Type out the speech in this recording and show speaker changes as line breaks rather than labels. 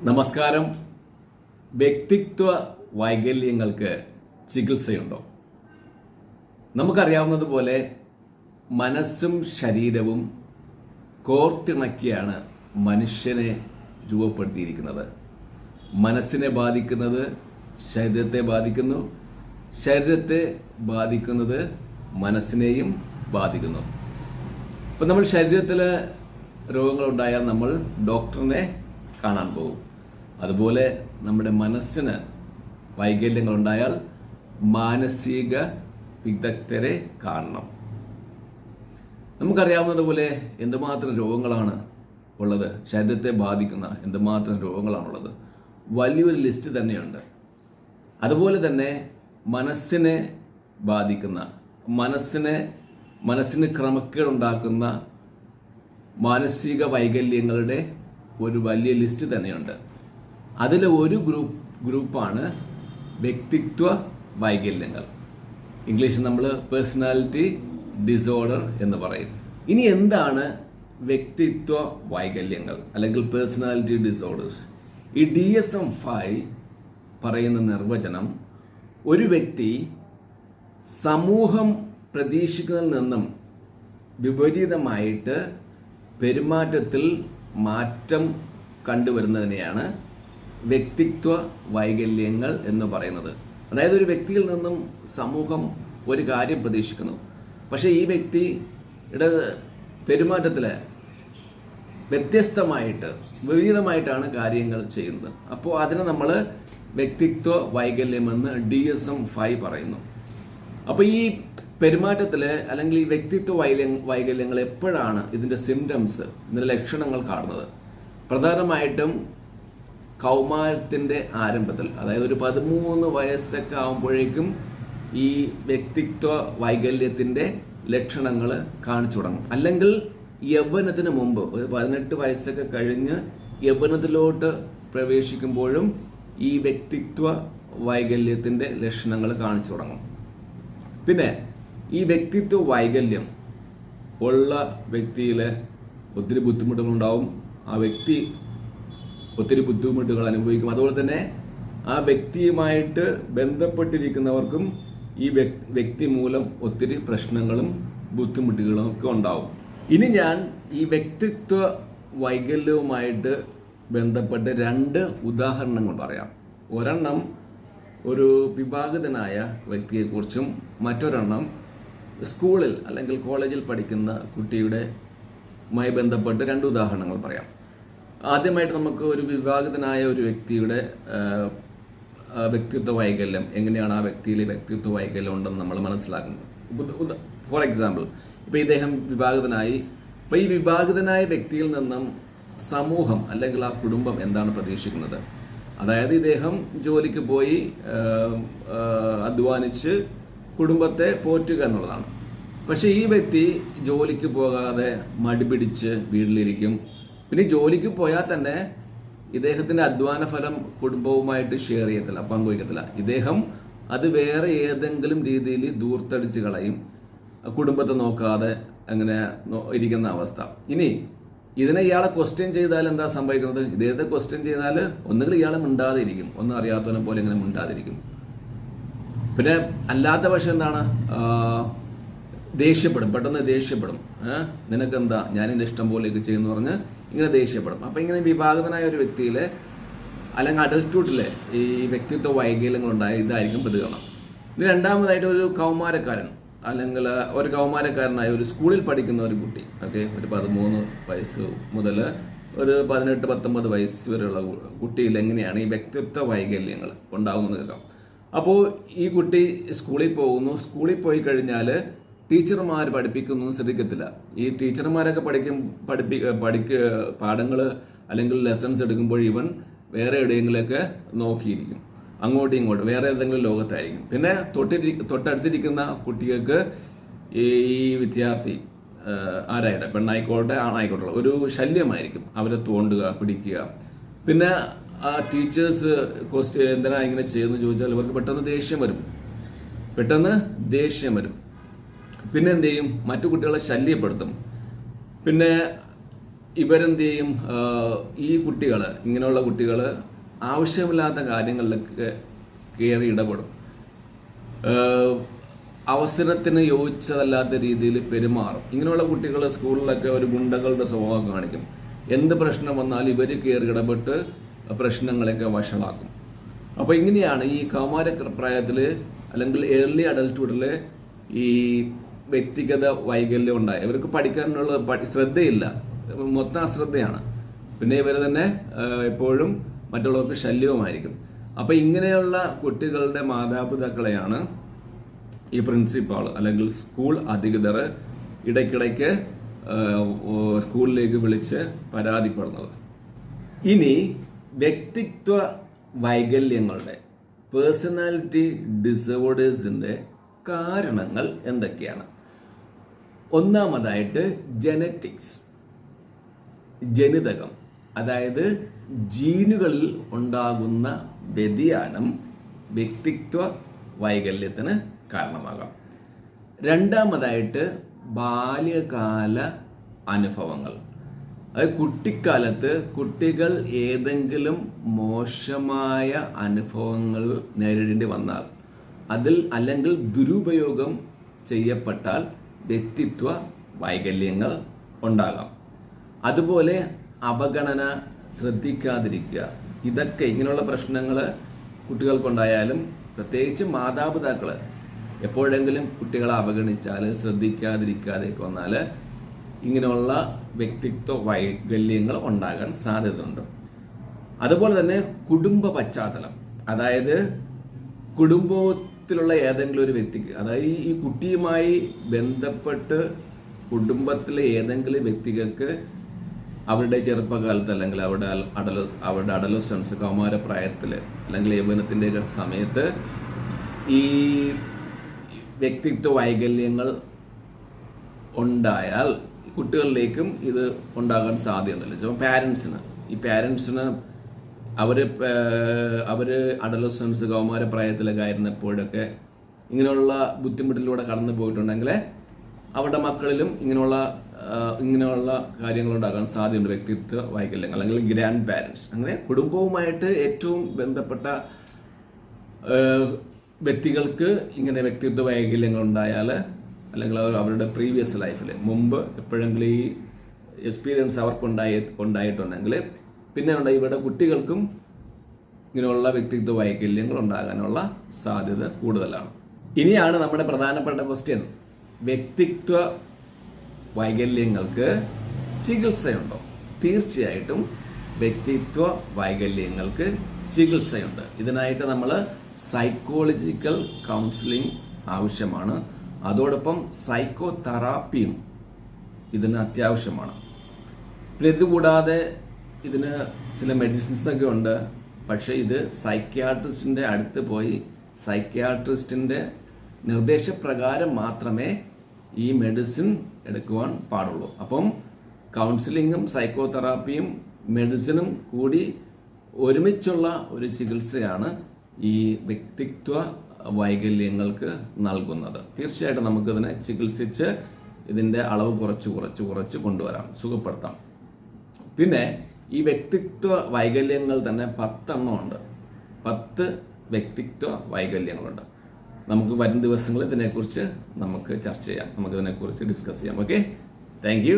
നമസ്കാരം. വ്യക്തിത്വ വൈകല്യങ്ങൾക്ക് ചികിത്സയുണ്ടോ? നമുക്കറിയാവുന്നതുപോലെ മനസ്സും ശരീരവും കോർത്തിണക്കിയാണ് മനുഷ്യനെ രൂപപ്പെടുത്തിയിരിക്കുന്നത്. മനസ്സിനെ ബാധിക്കുന്നത് ശരീരത്തെ ബാധിക്കുന്നു, ശരീരത്തെ ബാധിക്കുന്നത് മനസ്സിനെയും ബാധിക്കുന്നു. ഇപ്പം നമ്മൾ ശരീരത്തിൽ രോഗങ്ങളുണ്ടായാൽ നമ്മൾ ഡോക്ടറിനെ കാണാൻ പോകും. അതുപോലെ നമ്മുടെ മനസ്സിന് വൈകല്യങ്ങളുണ്ടായാൽ മാനസിക വിദഗ്ധരെ കാണണം. നമുക്കറിയാവുന്നതുപോലെ എന്തുമാത്രം രോഗങ്ങളാണ് ഉള്ളത്, ശരീരത്തെ ബാധിക്കുന്ന എന്തുമാത്രം രോഗങ്ങളാണുള്ളത്, വലിയൊരു ലിസ്റ്റ് തന്നെയുണ്ട്. അതുപോലെ തന്നെ മനസ്സിനെ ബാധിക്കുന്ന, മനസ്സിന് ക്രമക്കേടുണ്ടാക്കുന്ന മാനസിക വൈകല്യങ്ങളുടെ ഒരു വലിയ ലിസ്റ്റ് തന്നെയുണ്ട്. അതിൽ ഒരു ഗ്രൂപ്പാണ് വ്യക്തിത്വ വൈകല്യങ്ങൾ. ഇംഗ്ലീഷിൽ നമ്മൾ പേഴ്സണാലിറ്റി ഡിസോർഡർ എന്ന് പറയും. ഇനി എന്താണ് വ്യക്തിത്വ വൈകല്യങ്ങൾ അല്ലെങ്കിൽ പേഴ്സണാലിറ്റി ഡിസോർഡേഴ്സ്? ഈ DSM-5 പറയുന്ന നിർവചനം, ഒരു വ്യക്തി സമൂഹം പ്രതീക്ഷിക്കുന്നതിൽ നിന്നും വിപരീതമായിട്ട് പെരുമാറ്റത്തിൽ മാറ്റം കണ്ടുവരുന്നതിനെയാണ് വ്യക്തിത്വ വൈകല്യങ്ങൾ എന്ന് പറയുന്നത്. അതായത് ഒരു വ്യക്തിയിൽ നിന്നും സമൂഹം ഒരു കാര്യം പ്രതീക്ഷിക്കുന്നു, പക്ഷേ ഈ വ്യക്തിയുടെ പെരുമാറ്റത്തിൽ വ്യത്യസ്തമായിട്ട് വിപരീതമായിട്ടാണ് കാര്യങ്ങൾ ചെയ്യുന്നത്. അപ്പോൾ അതിനെ നമ്മൾ വ്യക്തിത്വ വൈകല്യമെന്ന് DSM-5 പറയുന്നു. അപ്പോൾ ഈ പെരുമാറ്റത്തിൽ അല്ലെങ്കിൽ ഈ വ്യക്തിത്വ വൈകല്യങ്ങൾ എപ്പോഴാണ് ഇതിന്റെ സിംറ്റംസ്, ഇതിന്റെ ലക്ഷണങ്ങൾ കാണുന്നത്? പ്രധാനമായിട്ടും കൗമാരത്തിന്റെ ആരംഭത്തിൽ, അതായത് ഒരു 13 വയസ്സൊക്കെ ആകുമ്പോഴേക്കും ഈ വ്യക്തിത്വ വൈകല്യത്തിന്റെ ലക്ഷണങ്ങൾ കാണിച്ചു തുടങ്ങും. അല്ലെങ്കിൽ യൗവനത്തിന് മുമ്പ് ഒരു 18 വയസ്സൊക്കെ കഴിഞ്ഞ് യൗവനത്തിലോട്ട് പ്രവേശിക്കുമ്പോഴും ഈ വ്യക്തിത്വ വൈകല്യത്തിന്റെ ലക്ഷണങ്ങൾ കാണിച്ചു തുടങ്ങും. പിന്നെ ഈ വ്യക്തിത്വ വൈകല്യം ഉള്ള വ്യക്തിയിൽ ഒത്തിരി ബുദ്ധിമുട്ടുകളുണ്ടാവും. ആ വ്യക്തി ഒത്തിരി ബുദ്ധിമുട്ടുകൾ അനുഭവിക്കും. അതുപോലെ തന്നെ ആ വ്യക്തിയുമായിട്ട് ബന്ധപ്പെട്ടിരിക്കുന്നവർക്കും ഈ വ്യക്തി മൂലം ഒത്തിരി പ്രശ്നങ്ങളും ബുദ്ധിമുട്ടുകളും ഒക്കെ ഉണ്ടാവും. ഇനി ഞാൻ ഈ വ്യക്തിത്വ വൈകല്യവുമായിട്ട് ബന്ധപ്പെട്ട് 2 ഉദാഹരണങ്ങൾ പറയാം. ഒരെണ്ണം ഒരു വിവാഹിതനായ വ്യക്തിയെക്കുറിച്ചും മറ്റൊരെണ്ണം സ്കൂളിൽ അല്ലെങ്കിൽ കോളേജിൽ പഠിക്കുന്ന കുട്ടിയുടെയുമായി ബന്ധപ്പെട്ട് 2 ഉദാഹരണങ്ങൾ പറയാം. ആദ്യമായിട്ട് നമുക്ക് ഒരു വിവാഹിതനായ ഒരു വ്യക്തിയുടെ വ്യക്തിത്വ വൈകല്യം, എങ്ങനെയാണ് ആ വ്യക്തിയിൽ വ്യക്തിത്വ വൈകല്യം ഉണ്ടെന്ന് നമ്മൾ മനസ്സിലാക്കുന്നത്. ഫോർ എക്സാമ്പിൾ, ഇപ്പം ഇദ്ദേഹം വിവാഹിതനായി. അപ്പം ഈ വിവാഹിതനായ വ്യക്തിയിൽ നിന്നും സമൂഹം അല്ലെങ്കിൽ ആ കുടുംബം എന്താണ് പ്രതീക്ഷിക്കുന്നത്? അതായത് ഇദ്ദേഹം ജോലിക്ക് പോയി അധ്വാനിച്ച് കുടുംബത്തെ പോറ്റുക എന്നുള്ളതാണ്. പക്ഷെ ഈ വ്യക്തി ജോലിക്ക് പോകാതെ മടിപിടിച്ച് വീട്ടിലിരിക്കും. പിന്നെ ജോലിക്ക് പോയാൽ തന്നെ ഇദ്ദേഹത്തിന്റെ അധ്വാന ഫലം കുടുംബവുമായിട്ട് ഷെയർ ചെയ്യത്തില്ല, പങ്കുവയ്ക്കത്തില്ല. ഇദ്ദേഹം അത് വേറെ ഏതെങ്കിലും രീതിയിൽ ദൂർത്തടിച്ച് കളയും, കുടുംബത്തെ നോക്കാതെ അങ്ങനെ ഇരിക്കുന്ന അവസ്ഥ. ഇനി ഇതിനെ ഇയാളെ ക്വസ്റ്റ്യൻ ചെയ്താൽ എന്താ സംഭവിക്കുന്നത്? ഇദ്ദേഹത്തെ ക്വസ്റ്റ്യൻ ചെയ്താൽ ഒന്നുകിൽ ഇയാളെ മിണ്ടാതെ ഇരിക്കും, ഒന്നും അറിയാത്തവനെ പോലെ ഇങ്ങനെ മിണ്ടാതിരിക്കും. പിന്നെ അല്ലാത്ത പക്ഷം എന്താണ്? ദേഷ്യപ്പെടും, പെട്ടെന്ന് ദേഷ്യപ്പെടും. നിനക്കെന്താ, ഞാനെൻ്റെ ഇഷ്ടം പോലെയൊക്കെ ചെയ്യുന്നു പറഞ്ഞ് ഇങ്ങനെ ദേഷ്യപ്പെടും. അപ്പം ഇങ്ങനെ വിവാഹിതനായ ഒരു വ്യക്തിയിലെ അല്ലെങ്കിൽ അഡൽട്ട്ഹുഡിലെ ഈ വ്യക്തിത്വ വൈകല്യങ്ങളുണ്ടായ ഇതായിരിക്കും പ്രതികരണം. ഇനി രണ്ടാമതായിട്ട് ഒരു കൗമാരക്കാരൻ അല്ലെങ്കിൽ ഒരു കൗമാരക്കാരനായ ഒരു സ്കൂളിൽ പഠിക്കുന്ന ഒരു കുട്ടി, ഓക്കെ, ഒരു 13 വയസ്സ് മുതൽ ഒരു 18-19 വയസ്സ് വരെയുള്ള കുട്ടിയിൽ എങ്ങനെയാണ് ഈ വ്യക്തിത്വ വൈകല്യങ്ങൾ ഉണ്ടാകുന്നത് കേൾക്കാം. അപ്പോൾ ഈ കുട്ടി സ്കൂളിൽ പോകുന്നു. സ്കൂളിൽ പോയി കഴിഞ്ഞാൽ ടീച്ചർമാർ പഠിപ്പിക്കുന്നു ശ്രദ്ധിക്കത്തില്ല. ഈ ടീച്ചർമാരൊക്കെ പാഠങ്ങൾ അല്ലെങ്കിൽ ലെസൺസ് എടുക്കുമ്പോൾ ഇവൻ വേറെ എവിടെയെങ്കിലൊക്കെ നോക്കിയിരിക്കും, അങ്ങോട്ടും ഇങ്ങോട്ടും വേറെ ഏതെങ്കിലും ലോകത്തായിരിക്കും. പിന്നെ തൊട്ടടുത്തിരിക്കുന്ന കുട്ടികൾക്ക് ഈ വിദ്യാർത്ഥി ആരായിട്ട്, പെണ്ണായിക്കോട്ടെ ആണായിക്കോട്ടെ, ഒരു ശല്യമായിരിക്കും. അവരെ തോണ്ടുക, പിടിക്കുക. പിന്നെ ആ ടീച്ചേഴ്സ് എന്തിനാ ഇങ്ങനെ ചെയ്യുന്നു ചോദിച്ചാൽ ഇവർക്ക് പെട്ടെന്ന് ദേഷ്യം വരും. പിന്നെ എന്ത് ചെയ്യും? മറ്റു കുട്ടികളെ ശല്യപ്പെടുത്തും. പിന്നെ ഇവരെന്ത് ചെയ്യും, ഈ കുട്ടികൾ, ഇങ്ങനെയുള്ള കുട്ടികൾ ആവശ്യമില്ലാത്ത കാര്യങ്ങളിലൊക്കെ കയറി ഇടപെടും. അവസരത്തിന് യോജിച്ചതല്ലാത്ത രീതിയിൽ പെരുമാറും. ഇങ്ങനെയുള്ള കുട്ടികൾ സ്കൂളിലൊക്കെ ഒരു ഗുണ്ടകളുടെ സ്വഭാവം കാണിക്കും. എന്ത് പ്രശ്നം വന്നാലും ഇവർ കയറി ഇടപെട്ട് പ്രശ്നങ്ങളെയൊക്കെ വഷളാക്കും. അപ്പോൾ ഇങ്ങനെയാണ് ഈ കൗമാര പ്രായത്തിൽ അല്ലെങ്കിൽ ഏർലി അഡൽട്ട്ഹുഡിൽ ഈ വ്യക്തിഗത വൈകല്യം ഉണ്ടായ ഇവർക്ക് പഠിക്കാനുള്ള ശ്രദ്ധയില്ല, മൊത്തം അശ്രദ്ധയാണ്. പിന്നെ ഇവർ തന്നെ എപ്പോഴും മറ്റുള്ളവർക്ക് ശല്യവുമായിരിക്കും. അപ്പോൾ ഇങ്ങനെയുള്ള കുട്ടികളുടെ മാതാപിതാക്കളെയാണ് ഈ പ്രിൻസിപ്പാൾ അല്ലെങ്കിൽ സ്കൂൾ അധികൃതർ ഇടയ്ക്കിടയ്ക്ക് സ്കൂളിലേക്ക് വിളിച്ച് പരാതിപ്പെടുന്നത്. ഇനി വ്യക്തിത്വ വൈകല്യങ്ങളുടെ, പേഴ്സണാലിറ്റി ഡിസോർഡേഴ്സിന്റെ കാരണങ്ങൾ എന്തൊക്കെയാണ്? ഒന്നാമതായിട്ട് ജനറ്റിക്സ്, ജനിതകം, അതായത് ജീനുകളിൽ ഉണ്ടാകുന്ന വ്യതിയാനം വ്യക്തിത്വ വൈകല്യത്തിന് കാരണമാകാം. രണ്ടാമതായിട്ട് ബാല്യകാല അനുഭവങ്ങൾ, അതായത് കുട്ടിക്കാലത്ത് കുട്ടികൾ ഏതെങ്കിലും മോശമായ അനുഭവങ്ങൾ നേരിടേണ്ടി വന്നാൽ, അതിൽ അല്ലെങ്കിൽ ദുരുപയോഗം ചെയ്യപ്പെട്ടാൽ വ്യക്തിത്വ വൈകല്യങ്ങൾ ഉണ്ടാകാം. അതുപോലെ അവഗണന, ശ്രദ്ധിക്കാതിരിക്കുക, ഇതൊക്കെ ഇങ്ങനെയുള്ള പ്രശ്നങ്ങൾ കുട്ടികൾക്കുണ്ടായാലും പ്രത്യേകിച്ച് മാതാപിതാക്കൾ എപ്പോഴെങ്കിലും കുട്ടികളെ അവഗണിച്ചാൽ, ശ്രദ്ധിക്കാതിരിക്കാതെയൊക്കെ വന്നാൽ ഇങ്ങനെയുള്ള വ്യക്തിത്വ വൈകല്യങ്ങൾ ഉണ്ടാകാൻ സാധ്യതയുണ്ട്. അതുപോലെ തന്നെ കുടുംബ പശ്ചാത്തലം, അതായത് കുടുംബത്തിലുള്ള ഏതെങ്കിലും ഒരു വ്യക്തിക്ക്, അതായത് ഈ കുട്ടിയുമായി ബന്ധപ്പെട്ട് കുടുംബത്തിലെ ഏതെങ്കിലും വ്യക്തികൾക്ക് അവരുടെ ചെറുപ്പകാലത്ത് അല്ലെങ്കിൽ അവരുടെ അഡലസൻസ്, കൗമാരപ്രായത്തിൽ അല്ലെങ്കിൽ യൗവനത്തിൻ്റെ സമയത്ത് ഈ വ്യക്തിത്വ വൈകല്യങ്ങൾ ഉണ്ടായാൽ കുട്ടികളിലേക്കും ഇത് ഉണ്ടാകാൻ സാധ്യതയുണ്ടല്ലോ. ചിലപ്പോൾ പാരൻസിന് അവർ അഡലസൻസ്, കൗമാരപ്രായത്തിലൊക്കെ ആയിരുന്നപ്പോഴൊക്കെ ഇങ്ങനെയുള്ള ബുദ്ധിമുട്ടിലൂടെ കടന്നു പോയിട്ടുണ്ടെങ്കിൽ അവരുടെ മക്കളിലും ഇങ്ങനെയുള്ള കാര്യങ്ങൾ ഉണ്ടാകാൻ സാധ്യതയുണ്ട്, വ്യക്തിത്വ വൈകല്യങ്ങൾ അല്ലെങ്കിൽ ഗ്രാൻഡ് പാരൻസ്. അങ്ങനെ കുടുംബവുമായിട്ട് ഏറ്റവും ബന്ധപ്പെട്ട വ്യക്തികൾക്ക് ഇങ്ങനെ വ്യക്തിത്വ വൈകല്യങ്ങൾ ഉണ്ടായാൽ, അല്ലെങ്കിൽ അവരുടെ പ്രീവിയസ് ലൈഫിൽ മുമ്പ് എപ്പോഴെങ്കിലും ഈ എക്സ്പീരിയൻസ് അവർക്ക് ഉണ്ടായിട്ടുണ്ടെങ്കിൽ പിന്നെ ഇവരുടെ കുട്ടികൾക്കും ഇങ്ങനെയുള്ള വ്യക്തിത്വ വൈകല്യങ്ങൾ ഉണ്ടാകാനുള്ള സാധ്യത കൂടുതലാണ്. ഇനിയാണ് നമ്മുടെ പ്രധാനപ്പെട്ട ക്വസ്റ്റ്യൻ, വ്യക്തിത്വ വൈകല്യങ്ങൾക്ക് ചികിത്സയുണ്ടോ? തീർച്ചയായിട്ടും വ്യക്തിത്വ വൈകല്യങ്ങൾക്ക് ചികിത്സയുണ്ട്. ഇതിനായിട്ട് നമ്മൾ സൈക്കോളജിക്കൽ കൗൺസിലിംഗ് ആവശ്യമാണ്. അതോടൊപ്പം സൈക്കോ തെറാപ്പിയും ഇതിന് അത്യാവശ്യമാണ്. പിന്നെ ഇതുകൂടാതെ ഇതിന് ചില മെഡിസിൻസ് ഒക്കെ ഉണ്ട്. പക്ഷേ ഇത് സൈക്യാട്രിസ്റ്റിന്റെ അടുത്ത് പോയി സൈക്യാട്രിസ്റ്റിന്റെ നിർദ്ദേശപ്രകാരം മാത്രമേ ഈ മെഡിസിൻ എടുക്കുവാൻ പാടുള്ളൂ. അപ്പം കൗൺസിലിങ്ങും സൈക്കോ തെറാപ്പിയും മെഡിസിനും കൂടി ഒരുമിച്ചുള്ള ഒരു ചികിത്സയാണ് ഈ വ്യക്തിത്വ വൈകല്യങ്ങൾക്ക് നൽകുന്നത്. തീർച്ചയായിട്ടും നമുക്കിതിനെ ചികിത്സിച്ച് ഇതിൻ്റെ അളവ് കുറച്ച് കൊണ്ടുവരാം, സുഖപ്പെടുത്താം. പിന്നെ ഈ വ്യക്തിത്വ വൈകല്യങ്ങൾ തന്നെ 10 എണ്ണമുണ്ട്. 10 വ്യക്തിത്വ വൈകല്യങ്ങളുണ്ട്. നമുക്ക് വരും ദിവസങ്ങളിൽ ഇതിനെക്കുറിച്ച് നമുക്ക് ചർച്ച ചെയ്യാം, നമുക്കിതിനെക്കുറിച്ച് ഡിസ്കസ് ചെയ്യാം. Okay, thank you.